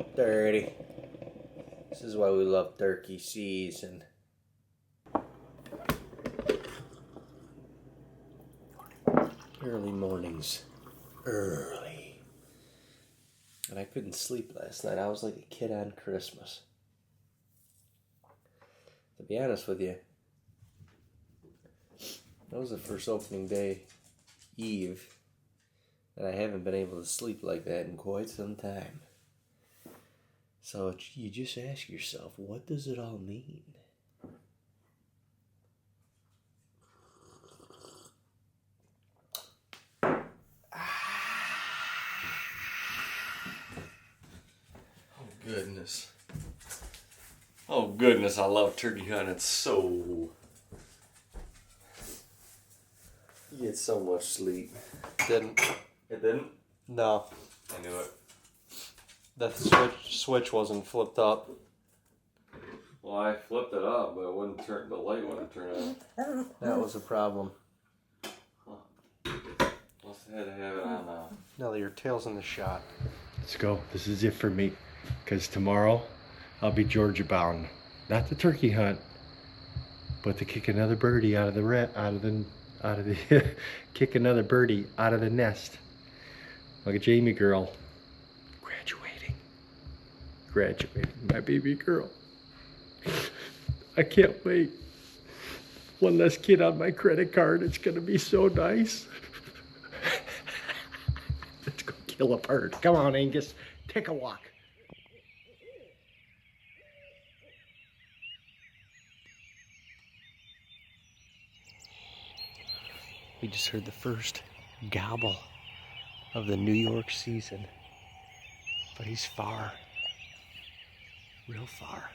8:30. This is why we love turkey season. Early mornings. Early. And I couldn't sleep last night. I was like a kid on Christmas. To be honest with you, that was the first opening day eve that I haven't been able to sleep like that in quite some time. So you just ask yourself, what does it all mean? Goodness. Oh goodness, I love turkey hunting so. You get so much sleep. Didn't. It didn't? No. I knew it. The switch wasn't flipped up. Well, I flipped it up, but it wouldn't turn. The light wouldn't turn on. That was a problem. Huh. Must have had to have it on now. Nelly, your tail's in the shot. Let's go. This is it for me. Because tomorrow, I'll be Georgia bound. Not the turkey hunt, but to kick another birdie out of the kick another birdie out of the nest. Like a Jamie girl. Graduating, my baby girl. I can't wait. One less kid on my credit card. It's gonna be so nice. Let's go kill a bird. Come on, Angus. Take a walk. We just heard the first gobble of the New York season. But he's far. Real far.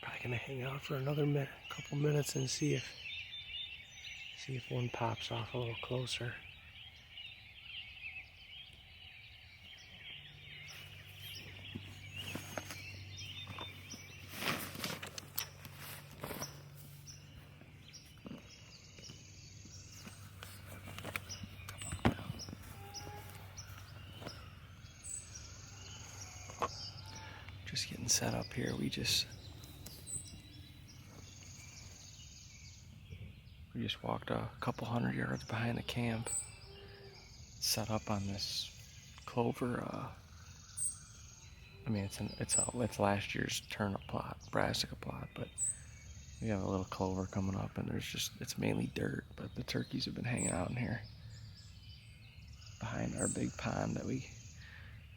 Probably gonna hang out for another couple minutes and see if one pops off a little closer. Just getting set up here. We just walked a couple 100 yards behind the camp, set up on this clover. I mean, it's last year's turnip plot, brassica plot, but we have a little clover coming up, and it's mainly dirt. But the turkeys have been hanging out in here behind our big pond that we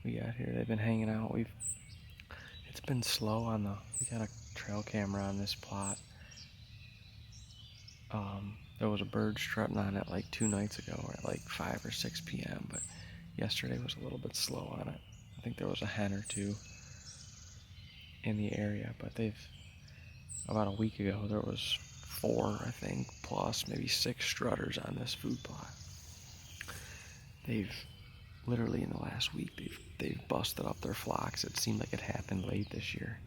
got here. They've been hanging out. It's been slow we got a trail camera on this plot. There was a bird strutting on it like 2 nights ago at like 5 or 6 p.m. But yesterday was a little bit slow on it. I think there was a hen or two in the area, but about a week ago there was 4, I think, plus maybe 6 strutters on this food plot. They've literally in the last week they've busted up their flocks. It seemed like it happened late this year.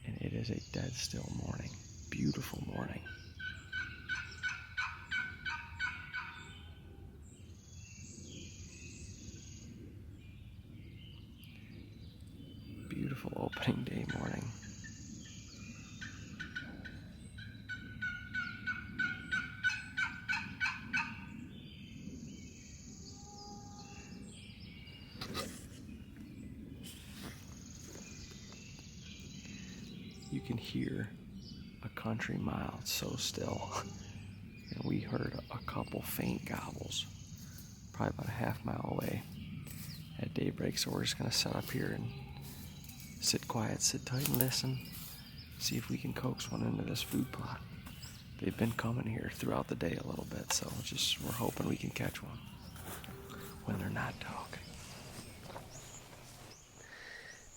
And it is a dead still morning. Beautiful morning. Beautiful opening day morning. You can hear a country mile. It's so still. And we heard a couple faint gobbles, probably about a half mile away at daybreak. So we're just gonna set up here and sit quiet, sit tight and listen. See if we can coax one into this food plot. They've been coming here throughout the day a little bit, so we're hoping we can catch one when they're not talking.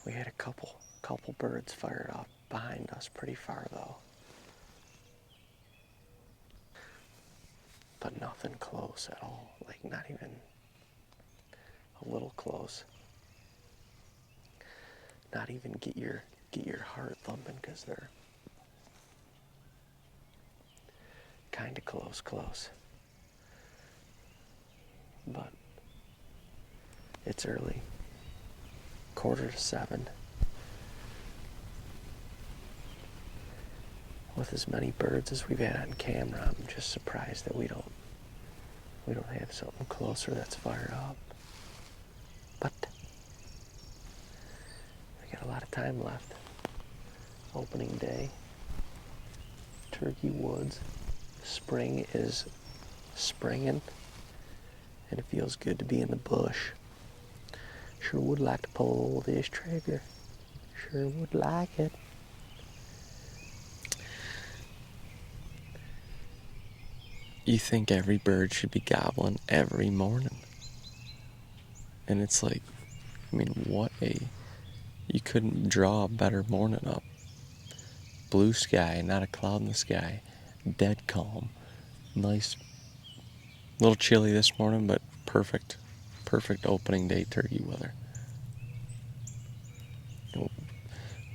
We had a couple birds fired up behind us, pretty far though. But nothing close at all, like not even a little close. Not even get your heart thumping, because they're kind of close. But It's early. 6:45. With as many birds as we've had on camera, I'm just surprised that we don't have something closer that's fired up. But we got a lot of time left. Opening day. Turkey Woods. Spring is springing, and it feels good to be in the bush. Sure would like to pull this trigger. Sure would like it. You think every bird should be gobbling every morning. And it's like, I mean, you couldn't draw a better morning up. Blue sky, not a cloud in the sky. Dead calm. Nice. A little chilly this morning, but perfect. Perfect opening day turkey weather.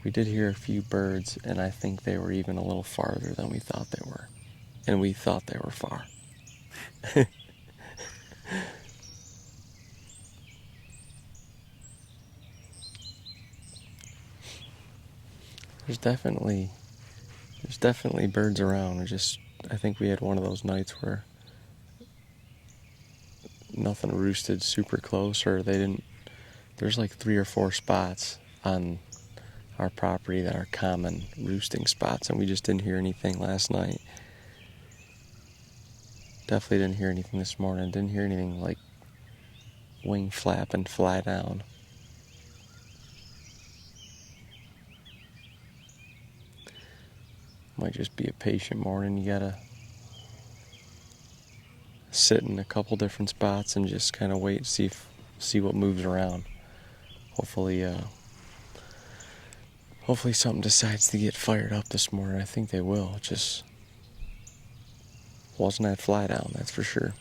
We did hear a few birds, and I think they were even a little farther than we thought they were. And we thought they were far. There's definitely birds around. I think we had one of those nights where nothing roosted super close, or they didn't. There's like 3 or 4 spots on our property that are common roosting spots, and we just didn't hear anything last night. Definitely didn't hear anything this morning. Didn't hear anything like wing flap and fly down. Might just be a patient morning. You gotta sit in a couple different spots and just kind of wait and see what moves around. Hopefully something decides to get fired up this morning. I think they will. It just wasn't that fly down, that's for sure.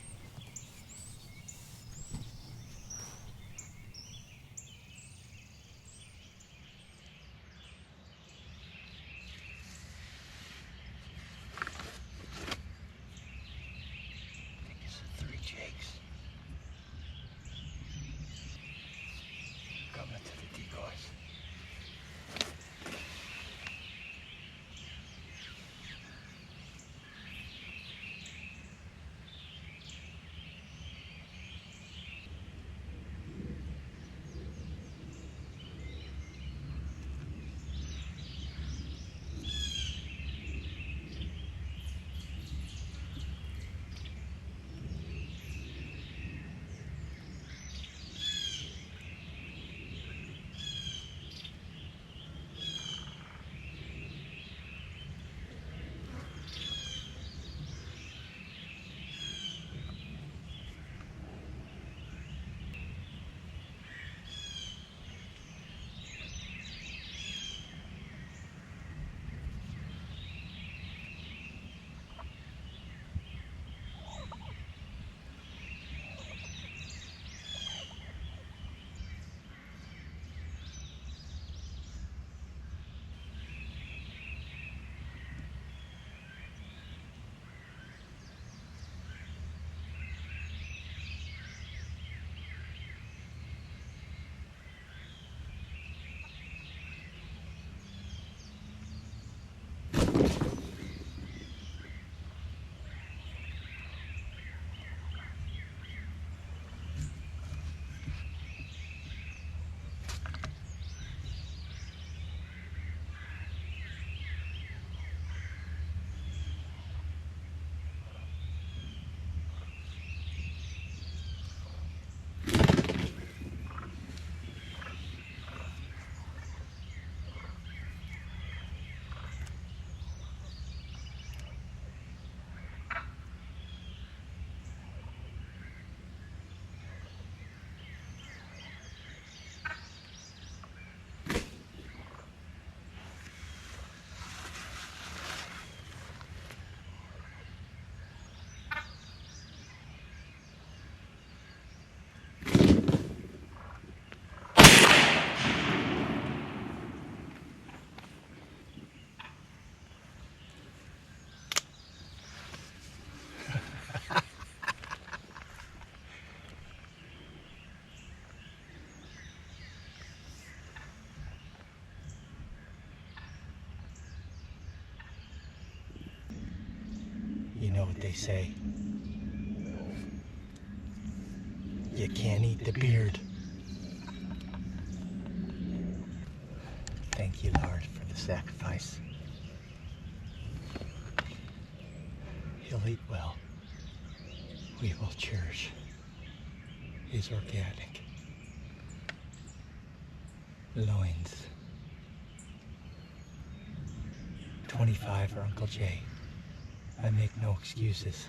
they say. You can't eat the beard. Thank you, Lord, for the sacrifice. He'll eat well. We will cherish his organic loins. 25 for Uncle Jay. I make no excuses.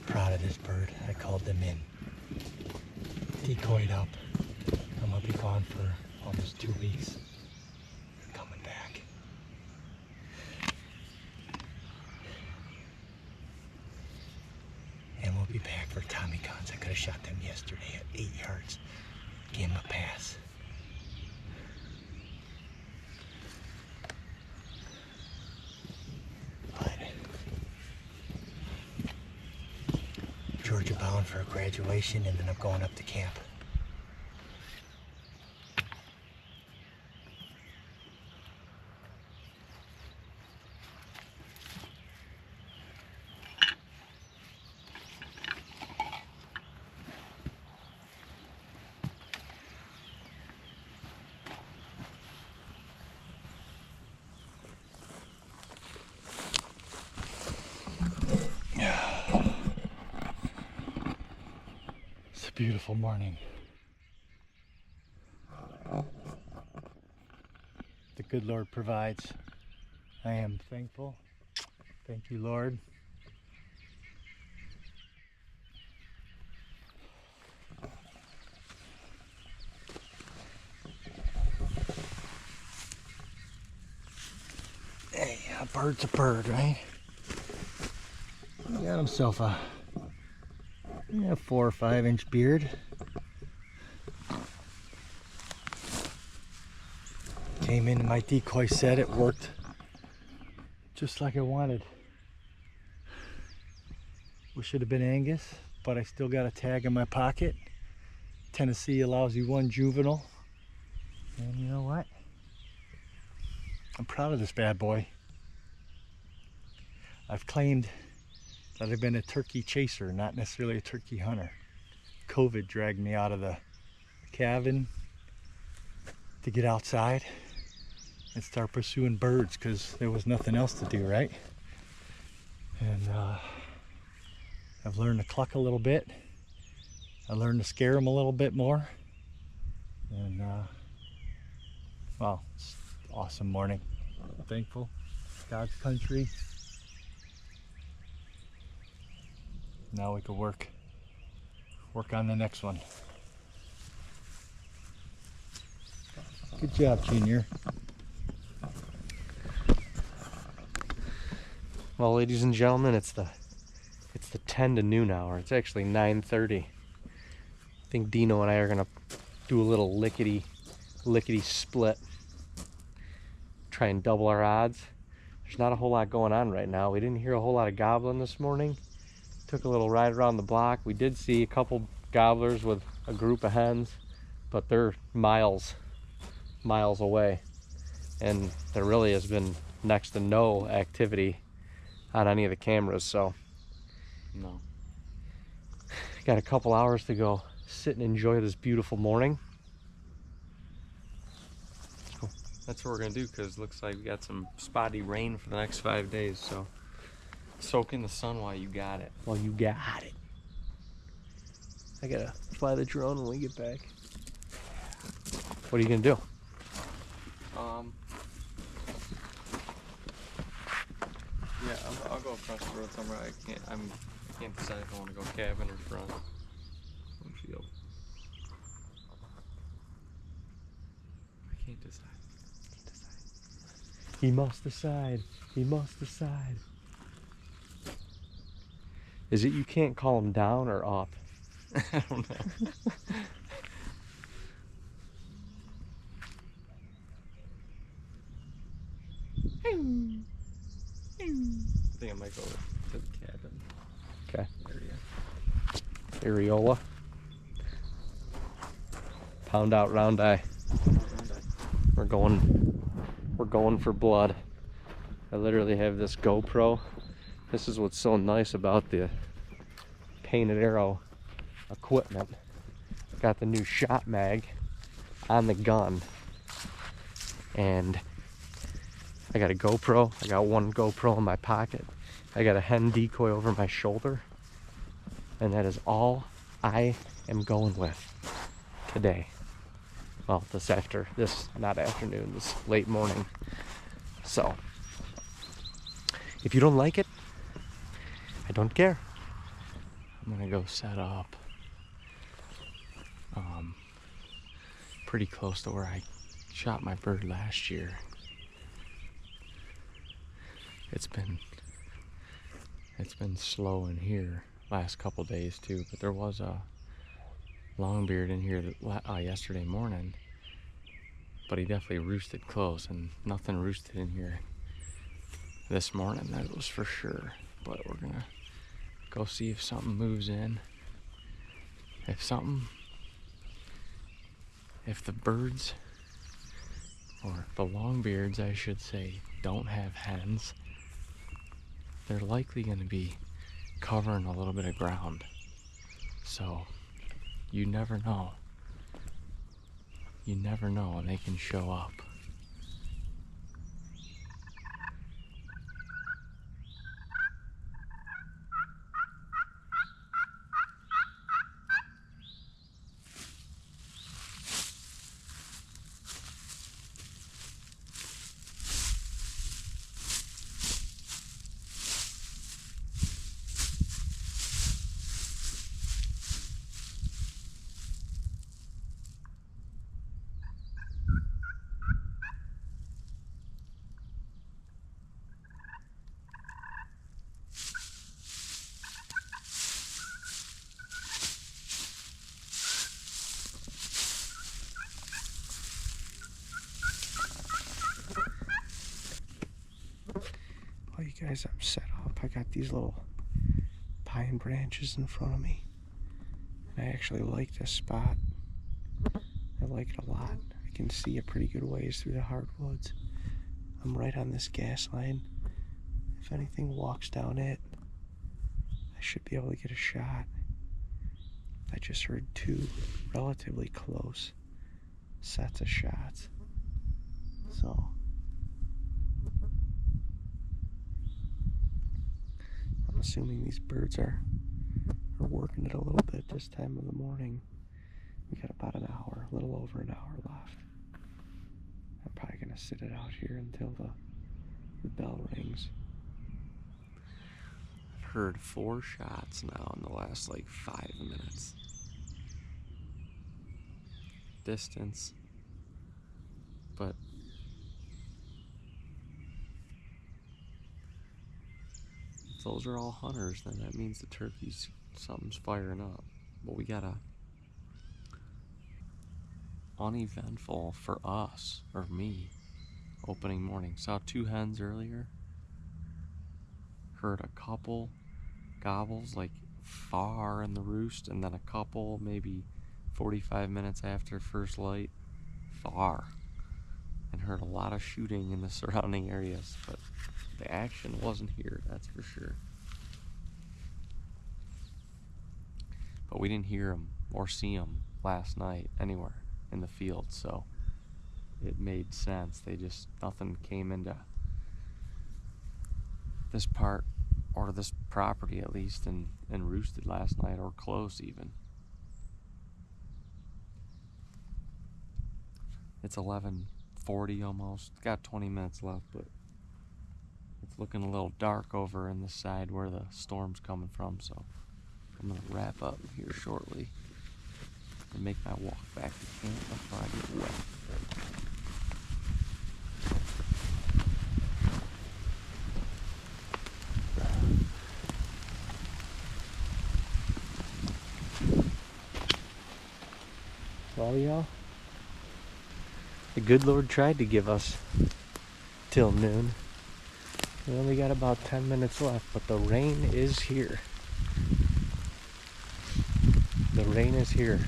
Proud of this bird. I called them in. Decoyed up. I'm gonna be gone for almost 2 weeks. Coming back. And we'll be back for Tommy guns. I could have shot them yesterday at 8 yards. Gave him a pass. But Georgia bound for graduation, and then I'm going up to camp. It's a beautiful morning. The good Lord provides. I am thankful. Thank you, Lord. Hey, a bird's a bird, right? He got himself a 4 or 5 inch beard. Came into my decoy set, it worked just like I wanted. Wish it had been Angus, but I still got a tag in my pocket. Tennessee allows you 1 juvenile. And you know what? I'm proud of this bad boy. I've claimed that I've been a turkey chaser, not necessarily a turkey hunter. COVID dragged me out of the cabin to get outside and start pursuing birds because there was nothing else to do, right? And I've learned to cluck a little bit. I learned to scare them a little bit more. And well, it's an awesome morning. I'm thankful. God's country. Now we can work on the next one. Good job, Junior. Well, ladies and gentlemen, it's the 10 to noon hour. It's actually 9:30. I think Dino and I are gonna do a little lickety split. Try and double our odds. There's not a whole lot going on right now. We didn't hear a whole lot of gobbling this morning. Took a little ride around the block. We did see a couple gobblers with a group of hens, but they're miles away. And there really has been next to no activity on any of the cameras, so no. Got a couple hours to go sit and enjoy this beautiful morning. Cool. That's what we're gonna do, because it looks like we got some spotty rain for the next 5 days, so soak in the sun while you got it. I gotta fly the drone when we get back. What are you gonna do? Yeah, I'll go across the road somewhere. I can't decide if I want to go cabin or front. Field. I can't decide. He must decide. Is it you can't call him down or up? I don't know. I think I might go to the cabin. Okay. Area. Areola. Pound out round eye. We're going We're going for blood. I literally have this GoPro. This is what's so nice about the Painted Arrow equipment. Got the new shot mag on the gun, and I got a GoPro. I got one GoPro in my pocket. I got a hen decoy over my shoulder, and that is all I am going with today. Well, this late morning. So if you don't like it, I don't care. I'm gonna go set up pretty close to where I shot my bird last year. It's been slow in here last couple days too, but there was a longbeard in here yesterday morning, but he definitely roosted close, and nothing roosted in here this morning, that was for sure. But we're gonna go see if something moves in. If the birds, or the longbeards I should say, don't have hens, they're likely going to be covering a little bit of ground. So you never know. You never know when they can show up. Well, you guys, I'm set up. I got these little pine branches in front of me, and I actually like this spot. I like it a lot. I can see a pretty good ways through the hardwoods. I'm right on this gas line. If anything walks down it, I should be able to get a shot. I just heard two relatively close sets of shots. So I'm assuming these birds are working it a little bit this time of the morning. We got about an hour, a little over an hour left. I'm probably gonna sit it out here until the bell rings. I've heard 4 shots now in the last like 5 minutes. Distance, but if those are all hunters, then that means the turkeys, something's firing up. But we got a uneventful for us, or me, opening morning. Saw 2 hens earlier. Heard a couple gobbles like far in the roost, and then a couple maybe 45 minutes after first light far. And heard a lot of shooting in the surrounding areas, but the action wasn't here, that's for sure. But we didn't hear them or see them last night anywhere in the field, so it made sense. Nothing came into this part, or this property at least, and roosted last night, or close even. It's 11:40 almost. Got 20 minutes left, but it's looking a little dark over in the side where the storm's coming from, so I'm gonna wrap up here shortly and make my walk back to camp before I get wet. Well, y'all, the good Lord tried to give us till noon. We only got about 10 minutes left, but the rain is here. The rain is here.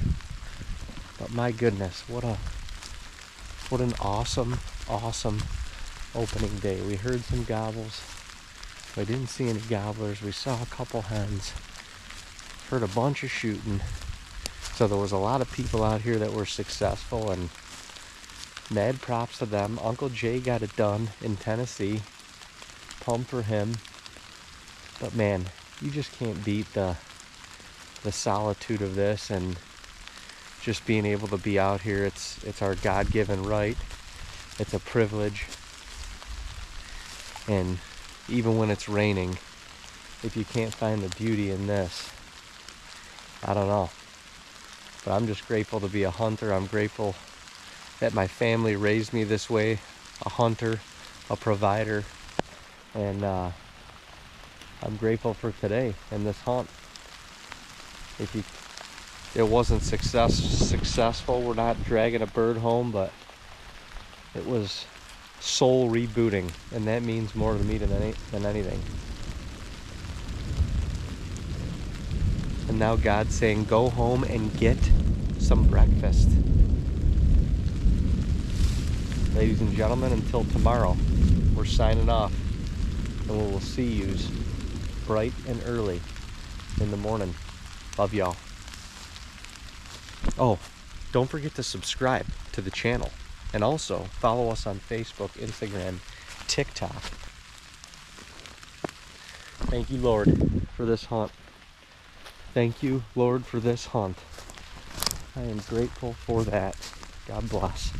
But my goodness, what an awesome opening day. We heard some gobbles. We didn't see any gobblers. We saw a couple hens. Heard a bunch of shooting. So there was a lot of people out here that were successful, and mad props to them. Uncle Jay got it done in Tennessee. Pumped for him. But man, you just can't beat the solitude of this, and just being able to be out here. It's our God-given right. It's a privilege. And even when it's raining, if you can't find the beauty in this, I don't know. But I'm just grateful to be a hunter. I'm grateful that my family raised me this way, a hunter, a provider, and I'm grateful for today and this hunt. It wasn't successful, we're not dragging a bird home, but it was soul rebooting, and that means more to me than anything. And now God's saying, go home and get some breakfast. Ladies and gentlemen, until tomorrow, we're signing off, and we will see yous bright and early in the morning. Love y'all. Oh, don't forget to subscribe to the channel, and also follow us on Facebook, Instagram, TikTok. Thank you, Lord, for this hunt. Thank you, Lord, for this hunt. I am grateful for that. God bless.